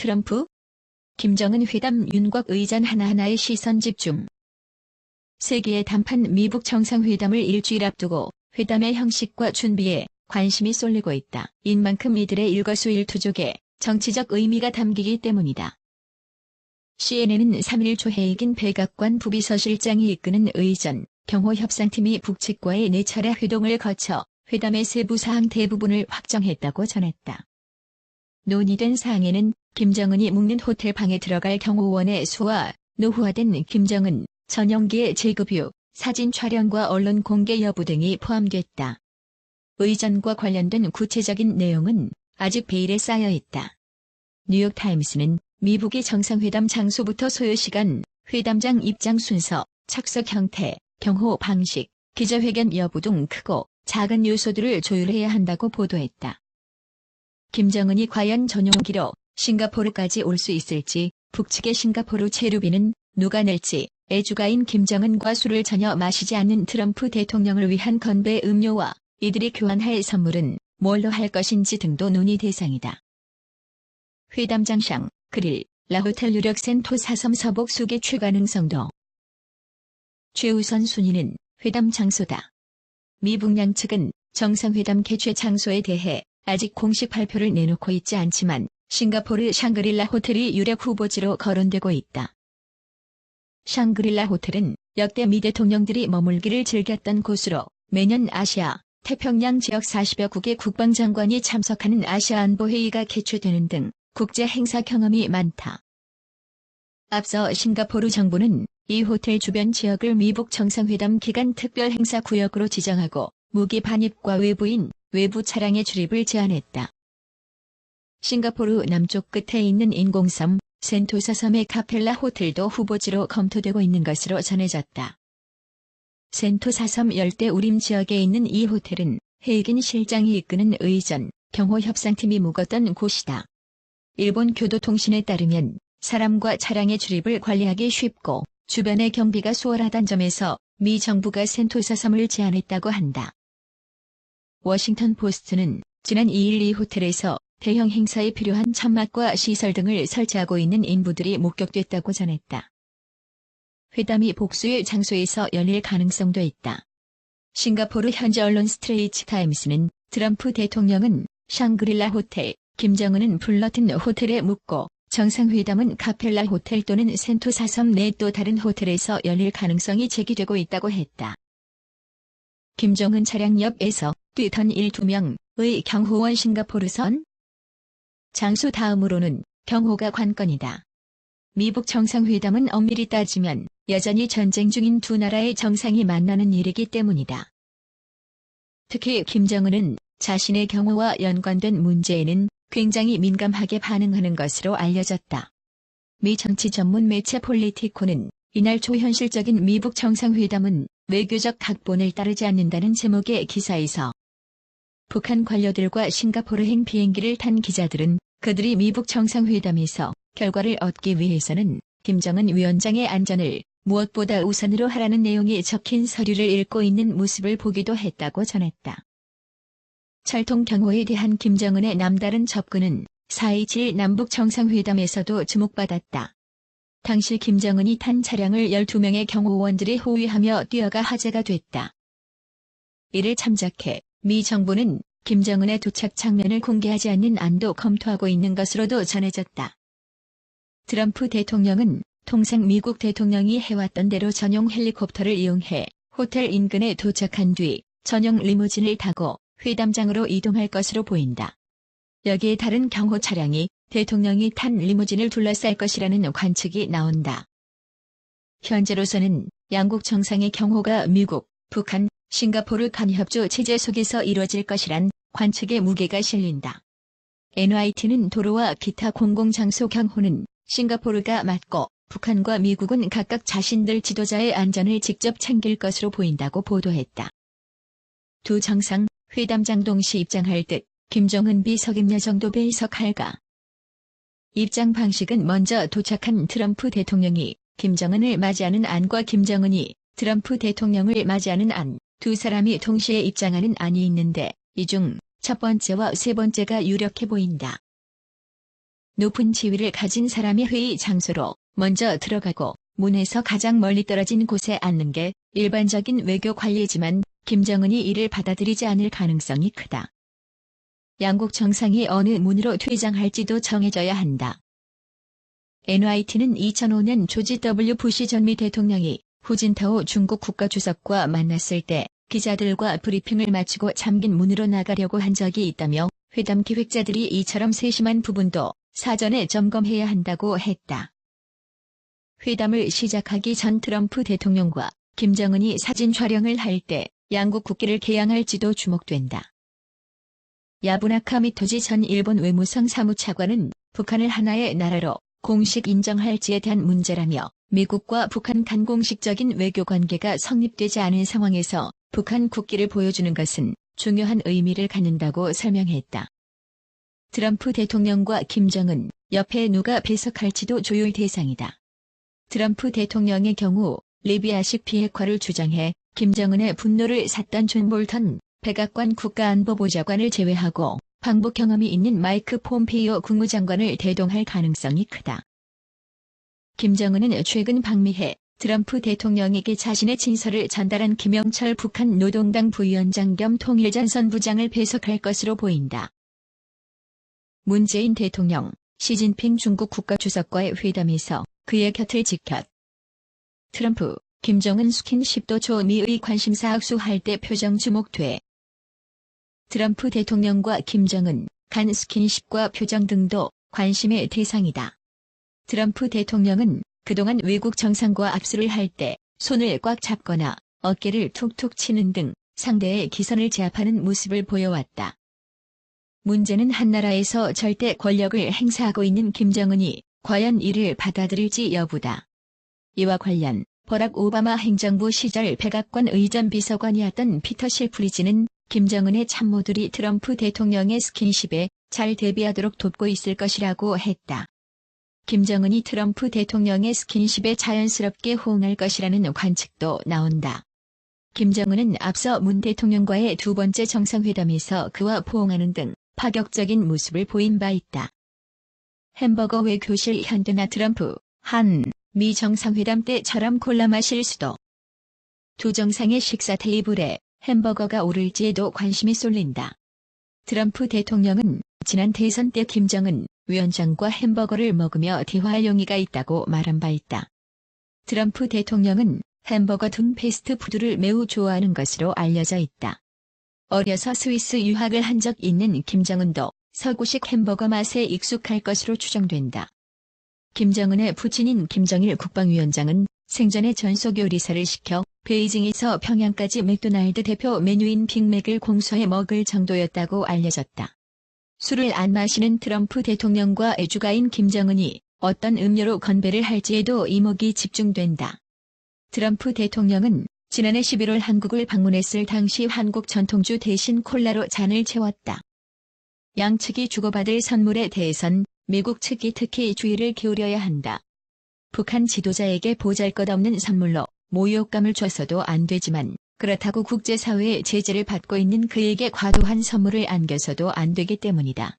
트럼프, 김정은 회담 윤곽 의전 하나하나에 시선 집중. 세계의 단판 미북 정상회담을 일주일 앞두고 회담의 형식과 준비에 관심이 쏠리고 있다. 인만큼 이들의 일거수일투족에 정치적 의미가 담기기 때문이다. CNN은 3일 조혜익인 백악관 부비서실장이 이끄는 의전, 경호 협상팀이 북측과의 4차례 회동을 거쳐 회담의 세부 사항 대부분을 확정했다고 전했다. 논의된 사항에는 김정은이 묵는 호텔 방에 들어갈 경호원의 수와 노후화된 김정은 전용기의 재급유, 사진 촬영과 언론 공개 여부 등이 포함됐다. 의전과 관련된 구체적인 내용은 아직 베일에 쌓여 있다. 뉴욕타임스는 미북이 정상회담 장소부터 소요시간, 회담장 입장 순서, 착석 형태, 경호 방식, 기자회견 여부 등 크고 작은 요소들을 조율해야 한다고 보도했다. 김정은이 과연 전용기로 싱가포르까지 올 수 있을지, 북측의 싱가포르 체류비는 누가 낼지, 애주가인 김정은과 술을 전혀 마시지 않는 트럼프 대통령을 위한 건배 음료와 이들이 교환할 선물은 뭘로 할 것인지 등도 논의 대상이다. 회담장 샹그릴 라 호텔 유력 센토 사섬 서복 수계 가능성도. 최우선 순위는 회담 장소다. 미북 양측은 정상회담 개최 장소에 대해 아직 공식 발표를 내놓고 있지 않지만 싱가포르 샹그릴라 호텔이 유력 후보지로 거론되고 있다. 샹그릴라 호텔은 역대 미 대통령들이 머물기를 즐겼던 곳으로 매년 아시아, 태평양 지역 40여 국의 국방장관이 참석하는 아시아 안보회의가 개최되는 등 국제 행사 경험이 많다. 앞서 싱가포르 정부는 이 호텔 주변 지역을 미북 정상회담 기간 특별 행사 구역으로 지정하고 무기 반입과 외부인, 외부 차량의 출입을 제한했다. 싱가포르 남쪽 끝에 있는 인공섬, 센토사 섬의 카펠라 호텔도 후보지로 검토되고 있는 것으로 전해졌다. 센토사 섬 열대 우림 지역에 있는 이 호텔은 헤이긴 실장이 이끄는 의전, 경호 협상팀이 묵었던 곳이다. 일본 교도통신에 따르면 사람과 차량의 출입을 관리하기 쉽고 주변의 경비가 수월하다는 점에서 미 정부가 센토사 섬을 제안했다고 한다. 워싱턴 포스트는 지난 2일 이 호텔에서 대형 행사에 필요한 천막과 시설 등을 설치하고 있는 인부들이 목격됐다고 전했다. 회담이 복수의 장소에서 열릴 가능성도 있다. 싱가포르 현지 언론 스트레이트 타임스는 트럼프 대통령은 샹그릴라 호텔, 김정은은 불러튼 호텔에 묵고 정상회담은 카펠라 호텔 또는 센토사 섬 내 또 다른 호텔에서 열릴 가능성이 제기되고 있다고 했다. 김정은 차량 옆에서 뛰던 2명의 경호원 싱가포르선 장소 다음으로는 경호가 관건이다. 미북 정상회담은 엄밀히 따지면 여전히 전쟁 중인 두 나라의 정상이 만나는 일이기 때문이다. 특히 김정은은 자신의 경호와 연관된 문제에는 굉장히 민감하게 반응하는 것으로 알려졌다. 미 정치 전문 매체 폴리티코는 이날 초현실적인 미북 정상회담은 외교적 각본을 따르지 않는다는 제목의 기사에서 북한 관료들과 싱가포르행 비행기를 탄 기자들은 그들이 미북 정상회담에서 결과를 얻기 위해서는 김정은 위원장의 안전을 무엇보다 우선으로 하라는 내용이 적힌 서류를 읽고 있는 모습을 보기도 했다고 전했다. 철통 경호에 대한 김정은의 남다른 접근은 4.27 남북 정상회담에서도 주목받았다. 당시 김정은이 탄 차량을 12명의 경호원들이 호위하며 뛰어가 화제가 됐다. 이를 참작해 미 정부는 김정은의 도착 장면을 공개하지 않는 안도 검토하고 있는 것으로도 전해졌다. 트럼프 대통령은 통상 미국 대통령이 해왔던 대로 전용 헬리콥터를 이용해 호텔 인근에 도착한 뒤 전용 리무진을 타고 회담장으로 이동할 것으로 보인다. 여기에 다른 경호 차량이 대통령이 탄 리무진을 둘러쌀 것이라는 관측이 나온다. 현재로서는 양국 정상의 경호가 미국, 북한, 싱가포르 간협조 체제 속에서 이루어질 것이란 관측의 무게가 실린다. NYT는 도로와 기타 공공장소 경호는 싱가포르가 맡고 북한과 미국은 각각 자신들 지도자의 안전을 직접 챙길 것으로 보인다고 보도했다. 두 정상 회담장 동시 입장할 듯 김정은 비석임냐 정도 배석할까? 입장 방식은 먼저 도착한 트럼프 대통령이 김정은을 맞이하는 안과 김정은이 트럼프 대통령을 맞이하는 안, 두 사람이 동시에 입장하는 안이 있는데 이 중 첫 번째와 세 번째가 유력해 보인다. 높은 지위를 가진 사람이 회의 장소로 먼저 들어가고 문에서 가장 멀리 떨어진 곳에 앉는 게 일반적인 외교 관리지만 김정은이 이를 받아들이지 않을 가능성이 크다. 양국 정상이 어느 문으로 퇴장할지도 정해져야 한다. NYT는 2005년 조지 W. 부시 전 미 대통령이 후진타오 중국 국가주석과 만났을 때 기자들과 브리핑을 마치고 잠긴 문으로 나가려고 한 적이 있다며 회담 기획자들이 이처럼 세심한 부분도 사전에 점검해야 한다고 했다. 회담을 시작하기 전 트럼프 대통령과 김정은이 사진 촬영을 할 때 양국 국기를 개양할지도 주목된다. 야부나카 미토지 전 일본 외무성 사무차관은 북한을 하나의 나라로 공식 인정할지에 대한 문제라며 미국과 북한 간 공식적인 외교 관계가 성립되지 않은 상황에서 북한 국기를 보여주는 것은 중요한 의미를 갖는다고 설명했다. 트럼프 대통령과 김정은, 옆에 누가 배석할지도 조율 대상이다. 트럼프 대통령의 경우 리비아식 비핵화를 주장해 김정은의 분노를 샀던 존 볼턴 백악관 국가안보보좌관을 제외하고 방북 경험이 있는 마이크 폼페이오 국무장관을 대동할 가능성이 크다. 김정은은 최근 방미해 트럼프 대통령에게 자신의 친서를 전달한 김영철 북한 노동당 부위원장 겸 통일전선부장을 배석할 것으로 보인다. 문재인 대통령, 시진핑 중국 국가주석과의 회담에서 그의 곁을 지켰. 트럼프, 김정은 스킨십도 초미의 관심사 악수할 때 표정 주목돼. 트럼프 대통령과 김정은, 간 스킨십과 표정 등도 관심의 대상이다. 트럼프 대통령은 그동안 외국 정상과 악수를 할 때 손을 꽉 잡거나 어깨를 툭툭 치는 등 상대의 기선을 제압하는 모습을 보여왔다. 문제는 한나라에서 절대 권력을 행사하고 있는 김정은이 과연 이를 받아들일지 여부다. 이와 관련 버락 오바마 행정부 시절 백악관 의전 비서관이었던 피터 실프리즈는 김정은의 참모들이 트럼프 대통령의 스킨십에 잘 대비하도록 돕고 있을 것이라고 했다. 김정은이 트럼프 대통령의 스킨십에 자연스럽게 호응할 것이라는 관측도 나온다. 김정은은 앞서 문 대통령과의 두 번째 정상회담에서 그와 포옹하는 등 파격적인 모습을 보인 바 있다. 햄버거 외교실 현대나 트럼프, 한, 미 정상회담 때처럼 골라 마실 수도. 두 정상의 식사 테이블에 햄버거가 오를지에도 관심이 쏠린다. 트럼프 대통령은 지난 대선 때 김정은 위원장과 햄버거를 먹으며 대화할 용의가 있다고 말한 바 있다. 트럼프 대통령은 햄버거 등 패스트푸드를 매우 좋아하는 것으로 알려져 있다. 어려서 스위스 유학을 한 적 있는 김정은도 서구식 햄버거 맛에 익숙할 것으로 추정된다. 김정은의 부친인 김정일 국방위원장은 생전에 전속 요리사를 시켜 베이징에서 평양까지 맥도날드 대표 메뉴인 빅맥을 공수해 먹을 정도였다고 알려졌다. 술을 안 마시는 트럼프 대통령과 애주가인 김정은이 어떤 음료로 건배를 할지에도 이목이 집중된다. 트럼프 대통령은 지난해 11월 한국을 방문했을 당시 한국 전통주 대신 콜라로 잔을 채웠다. 양측이 주고받을 선물에 대해선 미국 측이 특히 주의를 기울여야 한다. 북한 지도자에게 보잘것없는 선물로 모욕감을 줘서도 안 되지만 그렇다고 국제사회의 제재를 받고 있는 그에게 과도한 선물을 안겨서도 안 되기 때문이다.